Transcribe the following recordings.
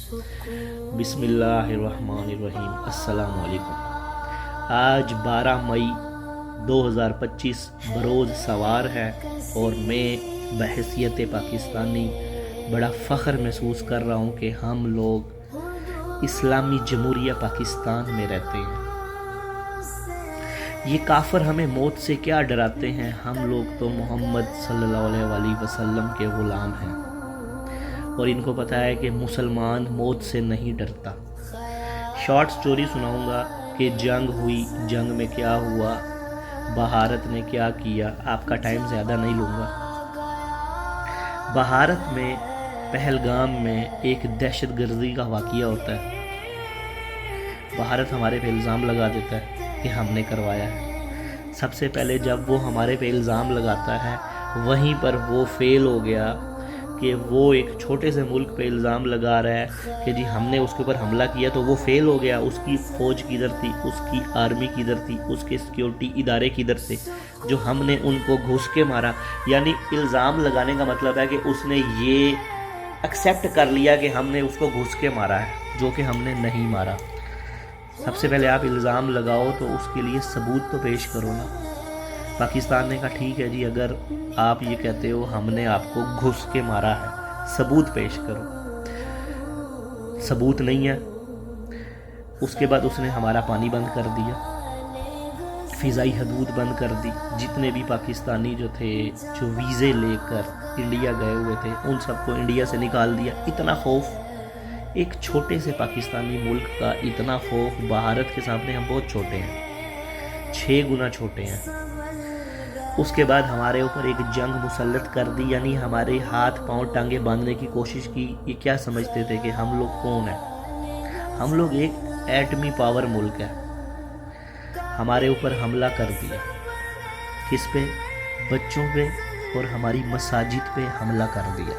बिस्मिल्लाहिर्रहमानिर्रहीम। अस्सलाम वालेकुम। आज 12 मई 2025 बरोज़ सवार है और मैं बहैसियत पाकिस्तानी बड़ा फ़ख्र महसूस कर रहा हूँ कि हम लोग इस्लामी जमहूरिया पाकिस्तान में रहते हैं। ये काफ़र हमें मौत से क्या डराते हैं, हम लोग तो मोहम्मद सल्लल्लाहु अलैहि वसल्लम के ग़ुलाम हैं और इनको पता है कि मुसलमान मौत से नहीं डरता। शॉर्ट स्टोरी सुनाऊंगा कि जंग हुई, जंग में क्या हुआ, भारत ने क्या किया। आपका टाइम ज़्यादा नहीं लूँगा। भारत में पहलगाम में एक दहशतगर्दी का वाक़या होता है। भारत हमारे पे इल्ज़ाम लगा देता है कि हमने करवाया है। सबसे पहले जब वो हमारे पे इल्ज़ाम लगाता है, वहीं पर वो फेल हो गया कि वो एक छोटे से मुल्क पे इल्ज़ाम लगा रहा है कि जी हमने उसके ऊपर हमला किया, तो वो फेल हो गया। उसकी फ़ौज किधर थी, उसकी आर्मी किधर थी, उसके सिक्योरिटी इदारे किधर थे जो हमने उनको घुस के मारा। यानी इल्ज़ाम लगाने का मतलब है कि उसने ये एक्सेप्ट कर लिया कि हमने उसको घुस के मारा है, जो कि हमने नहीं मारा। सबसे पहले आप इल्ज़ाम लगाओ तो उसके लिए सबूत तो पेश करो ना। पाकिस्तान ने कहा ठीक है जी, अगर आप ये कहते हो हमने आपको घुस के मारा है, सबूत पेश करो। सबूत नहीं है। उसके बाद उसने हमारा पानी बंद कर दिया, फ़िज़ाई हदूद बंद कर दी। जितने भी पाकिस्तानी जो थे, जो वीज़े लेकर इंडिया गए हुए थे, उन सबको इंडिया से निकाल दिया। इतना खौफ एक छोटे से पाकिस्तानी मुल्क का, इतना खौफ भारत के सामने हम बहुत छोटे हैं, 6 गुना छोटे हैं। उसके बाद हमारे ऊपर एक जंग मुसल्लत कर दी, यानी हमारे हाथ पांव टांगे बांधने की कोशिश की। ये क्या समझते थे कि हम लोग कौन हैं? हम लोग एक एटमी पावर मुल्क है। हमारे ऊपर हमला कर दिया। किस पे? बच्चों पे और हमारी मसाजिद पे हमला कर दिया।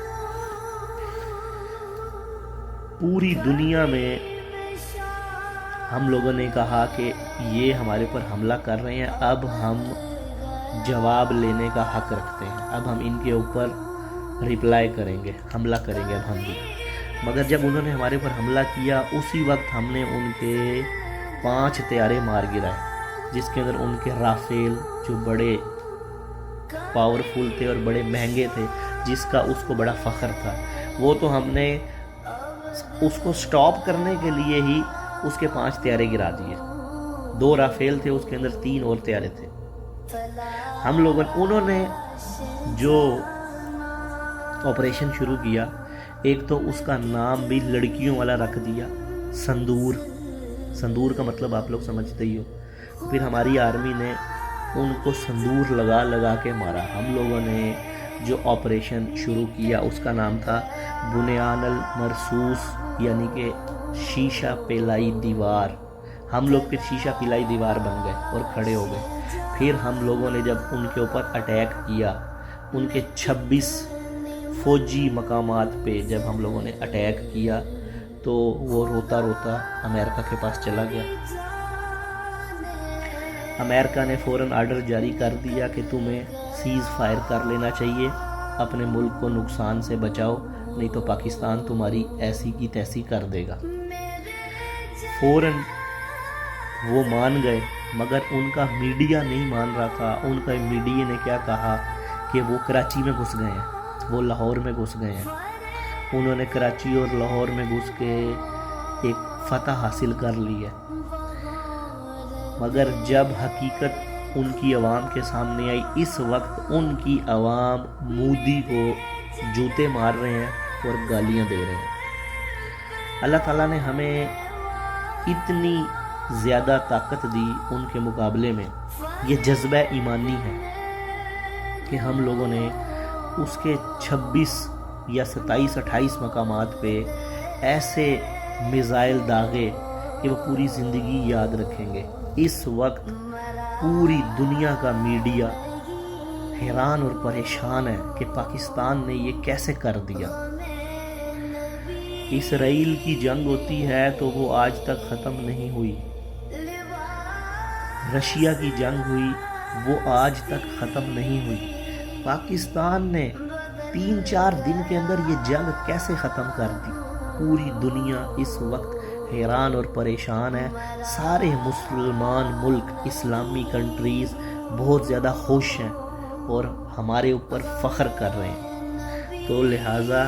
पूरी दुनिया में हम लोगों ने कहा कि ये हमारे ऊपर हमला कर रहे हैं, अब हम जवाब लेने का हक रखते हैं, अब हम इनके ऊपर रिप्लाई करेंगे, हमला करेंगे अब हम भी। मगर जब उन्होंने हमारे ऊपर हमला किया, उसी वक्त हमने उनके 5 तैयारे मार गिराए, जिसके अंदर उनके राफेल जो बड़े पावरफुल थे और बड़े महंगे थे, जिसका उसको बड़ा फ़ख्र था। वो तो हमने उसको स्टॉप करने के लिए ही उसके 5 तैयारे गिरा दिए। 2 राफेल थे, उसके अंदर 3 और तैयारे थे। हम लोगों उन्होंने जो ऑपरेशन शुरू किया, एक तो उसका नाम भी लड़कियों वाला रख दिया, संदूर। संदूर का मतलब आप लोग समझते ही हो। फिर हमारी आर्मी ने उनको संदूर लगा लगा के मारा। हम लोगों ने जो ऑपरेशन शुरू किया उसका नाम था बुनियानुल मरसूस, यानी कि शीशा पिलाई दीवार। हम लोग फिर शीशा पिलाई दीवार बन गए और खड़े हो गए। फिर हम लोगों ने जब उनके ऊपर अटैक किया, उनके 26 फ़ौजी मकामात पे जब हम लोगों ने अटैक किया, तो वो रोता रोता अमेरिका के पास चला गया। अमेरिका ने फ़ौरन आर्डर जारी कर दिया कि तुम्हें सीज़ फायर कर लेना चाहिए, अपने मुल्क को नुकसान से बचाओ, नहीं तो पाकिस्तान तुम्हारी ऐसी की तैसी कर देगा। फ़ौरन वो मान गए, मगर उनका मीडिया नहीं मान रहा था। उनका मीडिया ने क्या कहा कि वो कराची में घुस गए हैं, वो लाहौर में घुस गए हैं। उन्होंने कराची और लाहौर में घुस के एक फतह हासिल कर ली है। मगर जब हकीकत उनकी आवाम के सामने आई, इस वक्त उनकी आवाम मोदी को जूते मार रहे हैं और गालियां दे रहे हैं। अल्लाह ताला ने हमें इतनी ज़्यादा ताकत दी उनके मुकाबले में। ये जज्बा ईमानी है कि हम लोगों ने उसके 26 या 27-28 मकामात पे ऐसे मिज़ाइल दागे कि वो पूरी ज़िंदगी याद रखेंगे। इस वक्त पूरी दुनिया का मीडिया हैरान और परेशान है कि पाकिस्तान ने ये कैसे कर दिया। इसराइल की जंग होती है तो वो आज तक ख़त्म नहीं हुई। रशिया की जंग हुई, वो आज तक ख़त्म नहीं हुई। पाकिस्तान ने 3-4 दिन के अंदर ये जंग कैसे ख़त्म कर दी। پوری دنیا اس وقت حیران اور پریشان ہے. سارے مسلمان ملک، اسلامی کنٹریز بہت زیادہ خوش ہیں اور ہمارے اوپر فخر کر رہے ہیں. تو لہٰذا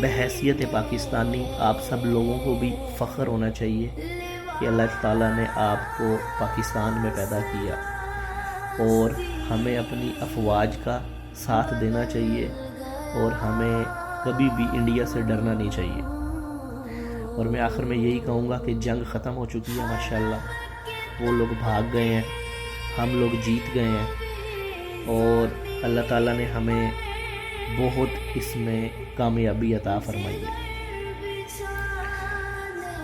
بحیثیت پاکستانی آپ سب لوگوں کو بھی فخر ہونا چاہیے کہ اللہ تعالیٰ نے آپ کو پاکستان میں پیدا کیا، اور ہمیں اپنی افواج کا ساتھ دینا چاہیے اور ہمیں کبھی بھی انڈیا سے ڈرنا نہیں چاہیے. اور میں آخر میں یہی کہوں گا کہ جنگ ختم ہو چکی ہے ماشاءاللہ. وہ لوگ بھاگ گئے ہیں، ہم لوگ جیت گئے ہیں، اور اللہ تعالیٰ نے ہمیں بہت اس میں کامیابی عطا فرمائی ہے.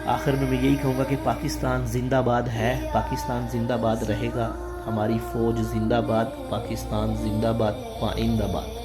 آخر میں یہی کہوں گا کہ پاکستان زندہ باد ہے، پاکستان زندہ باد رہے گا. ہماری فوج زندہ باد، پاکستان زندہ باد، پائندہ باد.